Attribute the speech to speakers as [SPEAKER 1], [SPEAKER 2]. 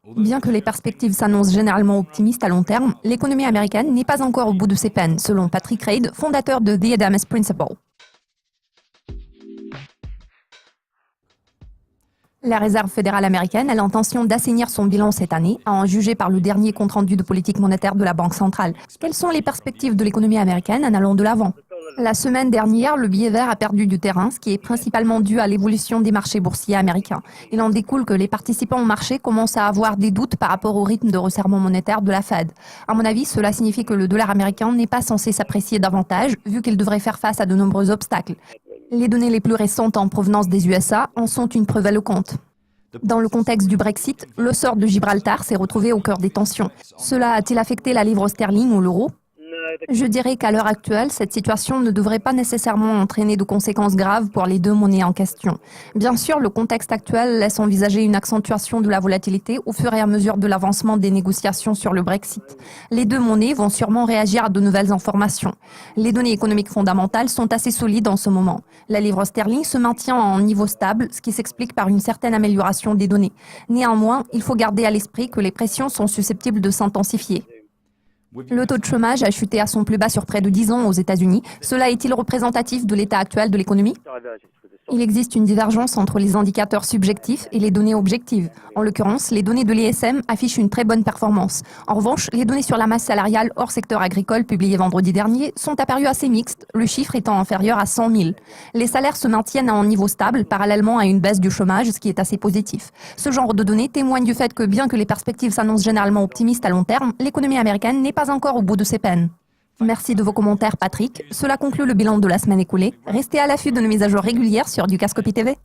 [SPEAKER 1] Bien que les perspectives s'annoncent généralement optimistes à long terme, l'économie américaine n'est pas encore au bout de ses peines, selon Patrick Reid, fondateur de The Adams Principle. La Réserve fédérale américaine a l'intention d'assainir son bilan cette année, à en juger par le dernier compte-rendu de politique monétaire de la Banque centrale. Quelles sont les perspectives de l'économie américaine en allant de l'avant? La semaine dernière, le billet vert a perdu du terrain, ce qui est principalement dû à l'évolution des marchés boursiers américains. Il en découle que les participants au marché commencent à avoir des doutes par rapport au rythme de resserrement monétaire de la Fed. À mon avis, cela signifie que le dollar américain n'est pas censé s'apprécier davantage, vu qu'il devrait faire face à de nombreux obstacles. Les données les plus récentes en provenance des USA en sont une preuve éloquente. Dans le contexte du Brexit, le sort de Gibraltar s'est retrouvé au cœur des tensions. Cela a-t-il affecté la livre sterling ou l'euro? Je dirais qu'à l'heure actuelle, cette situation ne devrait pas nécessairement entraîner de conséquences graves pour les deux monnaies en question. Bien sûr, le contexte actuel laisse envisager une accentuation de la volatilité au fur et à mesure de l'avancement des négociations sur le Brexit. Les deux monnaies vont sûrement réagir à de nouvelles informations. Les données économiques fondamentales sont assez solides en ce moment. La livre sterling se maintient en niveau stable, ce qui s'explique par une certaine amélioration des données. Néanmoins, il faut garder à l'esprit que les pressions sont susceptibles de s'intensifier. Le taux de chômage a chuté à son plus bas sur près de 10 ans aux États-Unis. Cela est-il représentatif de l'état actuel de l'économie? Il existe une divergence entre les indicateurs subjectifs et les données objectives. En l'occurrence, les données de l'ISM affichent une très bonne performance. En revanche, les données sur la masse salariale hors secteur agricole publiées vendredi dernier sont apparues assez mixtes, le chiffre étant inférieur à 100 000. Les salaires se maintiennent à un niveau stable, parallèlement à une baisse du chômage, ce qui est assez positif. Ce genre de données témoigne du fait que, bien que les perspectives s'annoncent généralement optimistes à long terme, l'économie américaine n'est pas encore au bout de ses peines. Merci de vos commentaires, Patrick. Cela conclut le bilan de la semaine écoulée. Restez à l'affût de nos mises à jour régulières sur Dukascopy TV.